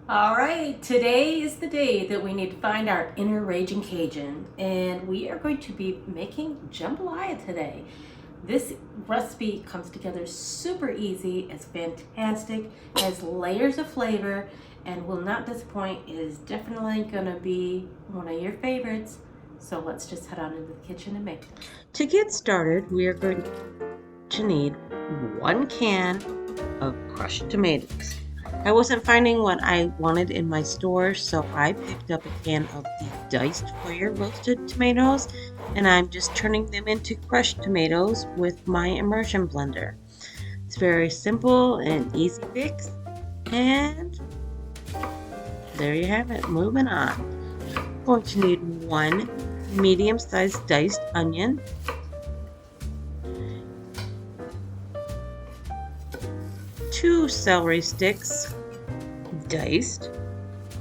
All right, today is the day that we need to find our inner raging Cajun, and we are going to be making jambalaya today. This recipe comes together super easy, it's fantastic, has layers of flavor, and will not disappoint. It is definitely gonna be one of your favorites. So let's just head on into the kitchen and make it. To get started, we are going to need 1 can of crushed tomatoes. I wasn't finding what I wanted in my store, so I picked up a can of the diced fire roasted tomatoes, and I'm just turning them into crushed tomatoes with my immersion blender. It's very simple and easy fix, and there you have it. Moving on. Going to need 1 medium-sized diced onion, 2 celery sticks, diced.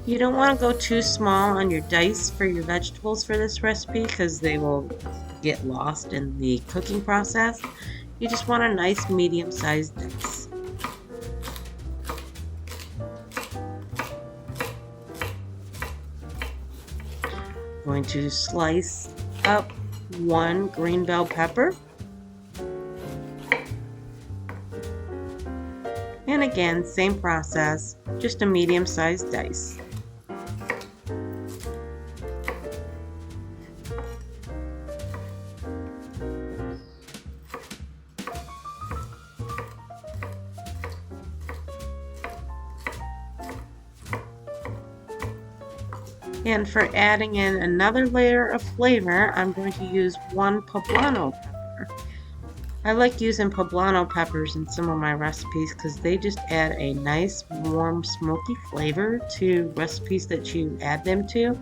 You don't want to go too small on your dice for your vegetables for this recipe because they will get lost in the cooking process. You just want a nice medium-sized dice. Going to slice up 1 green bell pepper. And again, same process, just a medium-sized dice. And for adding in another layer of flavor, I'm going to use 1 poblano pepper. I like using poblano peppers in some of my recipes because they just add a nice, warm, smoky flavor to recipes that you add them to.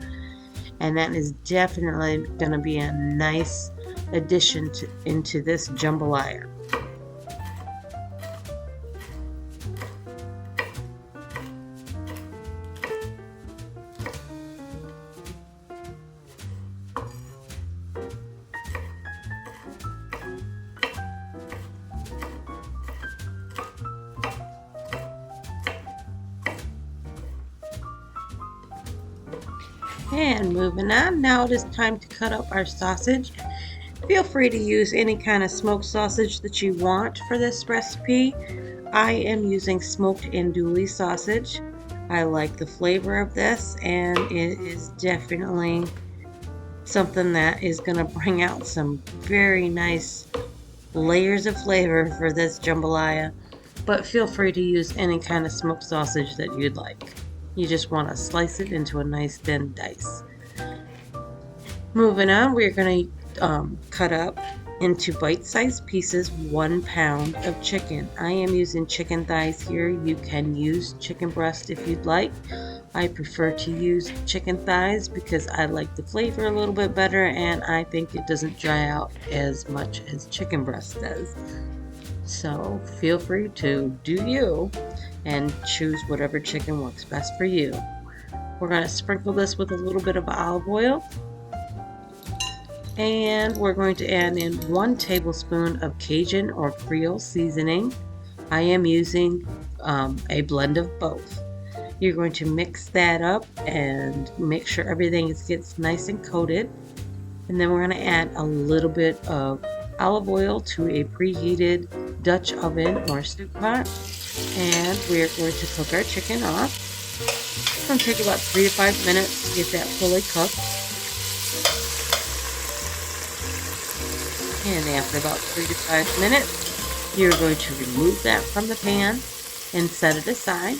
And that is definitely going to be a nice addition into this jambalaya. And moving on, now it is time to cut up our sausage. Feel free to use any kind of smoked sausage that you want for this recipe. I am using smoked andouille sausage. I like the flavor of this, and it is definitely something that is going to bring out some very nice layers of flavor for this jambalaya. But feel free to use any kind of smoked sausage that you'd like. You just want to slice it into a nice thin dice. Moving on, we're going to cut up into bite-sized pieces 1 pound of chicken. I am using chicken thighs here. You can use chicken breast if you'd like. I prefer to use chicken thighs because I like the flavor a little bit better, and I think it doesn't dry out as much as chicken breast does. So feel free to do you and choose whatever chicken works best for you. We're going to sprinkle this with a little bit of olive oil, and we're going to add in 1 tablespoon of Cajun or Creole seasoning. I am using a blend of both. You're going to mix that up and make sure everything gets nice and coated. And then we're going to add a little bit of olive oil to a preheated Dutch oven or stew pot. And we're going to cook our chicken off. It's going to take about 3 to 5 minutes to get that fully cooked. And after about 3 to 5 minutes, you're going to remove that from the pan and set it aside.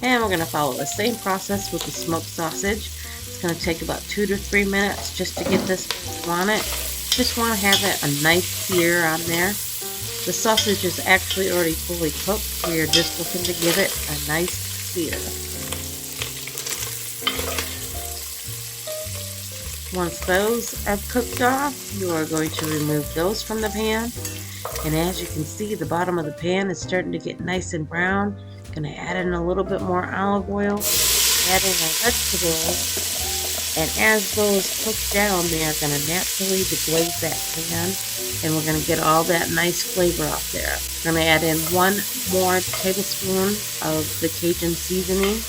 And we're going to follow the same process with the smoked sausage. It's going to take about 2 to 3 minutes just to get this on it. Just want to have it a nice sear on there. The sausage is actually already fully cooked. We are just looking to give it a nice sear. Once those are cooked off, you are going to remove those from the pan. And as you can see, the bottom of the pan is starting to get nice and brown. Going to add in a little bit more olive oil, adding our vegetables, And as those cook down, they are going to naturally deglaze that pan, and we're going to get all that nice flavor off there. We're going to add in 1 more tablespoon of the Cajun seasoning,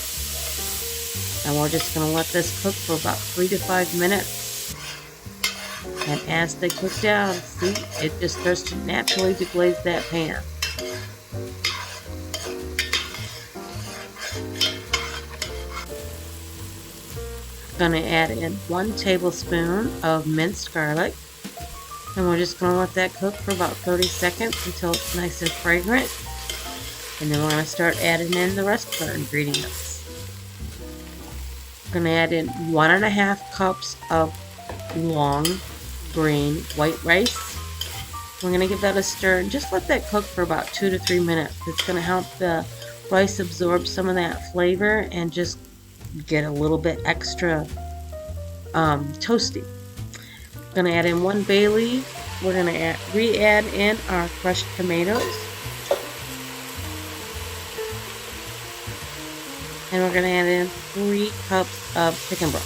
and we're just going to let this cook for about 3 to 5 minutes. And as they cook down, see, it just starts to naturally deglaze that pan. Going to add in 1 tablespoon of minced garlic, and we're just going to let that cook for about 30 seconds until it's nice and fragrant, and then we're going to start adding in the rest of our ingredients. We're going to add in 1.5 cups of long grain white rice. We're going to give that a stir and just let that cook for about 2 to 3 minutes. It's going to help the rice absorb some of that flavor and just get a little bit extra toasty. I'm going to add in 1 bay leaf. We're going to re-add in our crushed tomatoes. And we're going to add in 3 cups of chicken broth.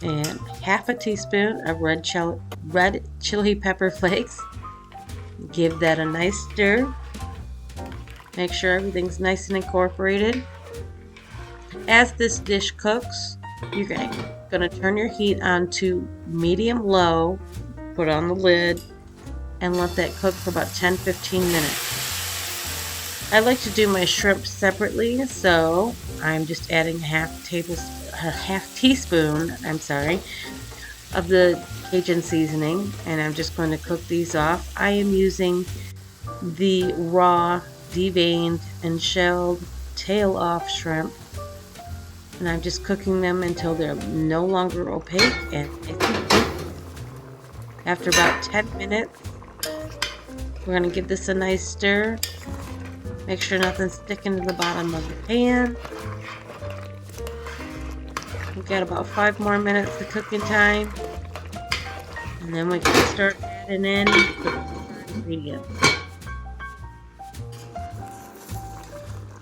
And half a teaspoon of red chili pepper flakes. Give that a nice stir. Make sure everything's nice and incorporated. As this dish cooks, you're going to turn your heat on to medium-low, put on the lid, and let that cook for about 10-15 minutes. I like to do my shrimp separately, so I'm just adding a half teaspoon of the Cajun seasoning, and I'm just going to cook these off. I am using the raw, deveined and shelled tail off shrimp, and I'm just cooking them until they're no longer opaque and after about 10 minutes we're going to give this a nice stir. Make sure nothing's sticking to the bottom of the pan. We've got about 5 more minutes of cooking time, and then we can start adding in the ingredients.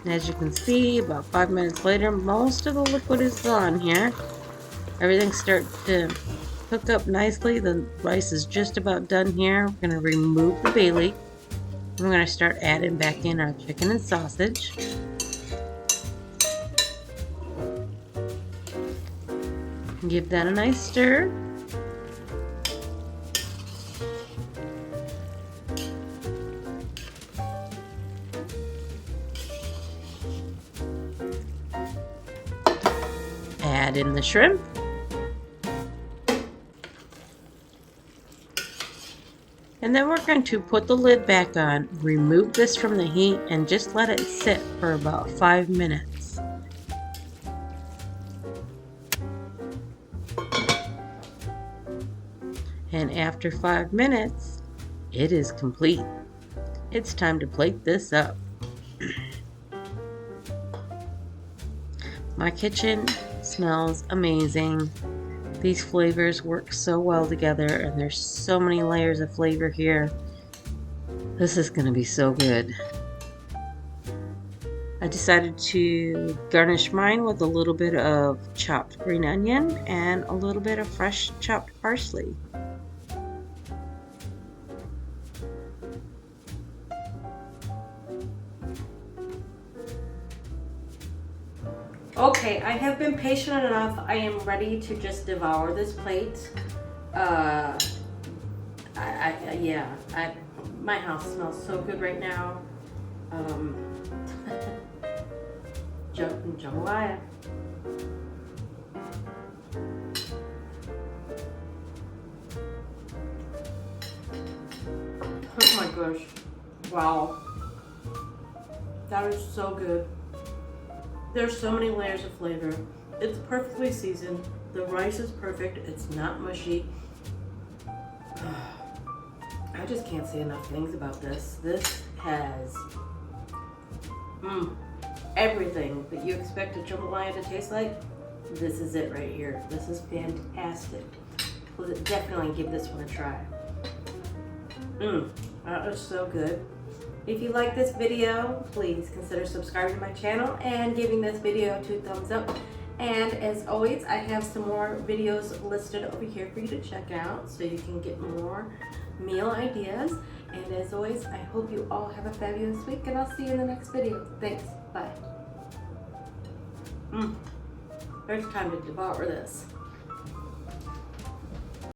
And as you can see, about 5 minutes later, most of the liquid is gone here. Everything's starting to cook up nicely. The rice is just about done here. We're going to remove the bay leaf. We're going to start adding back in our chicken and sausage. Give that a nice stir. Add in the shrimp. And then we're going to put the lid back on, remove this from the heat, and just let it sit for about 5 minutes. And after 5 minutes, it is complete. It's time to plate this up. My kitchen smells amazing. These flavors work so well together, and there's so many layers of flavor here. This is going to be so good. I decided to garnish mine with a little bit of chopped green onion and a little bit of fresh chopped parsley. Okay, I have been patient enough. I am ready to just devour this plate. My house smells so good right now. Jambalaya. Oh my gosh. Wow. That is so good. There's so many layers of flavor. It's perfectly seasoned. The rice is perfect. It's not mushy. I just can't say enough things about this. This has everything that you expect a jambalaya to taste like. This is it right here. This is fantastic. We'll definitely give this one a try. That was so good. If you like this video, please consider subscribing to my channel and giving this video 2 thumbs up. And as always, I have some more videos listed over here for you to check out so you can get more meal ideas. And as always, I hope you all have a fabulous week, and I'll see you in the next video. Thanks. Bye. There's time to devour this.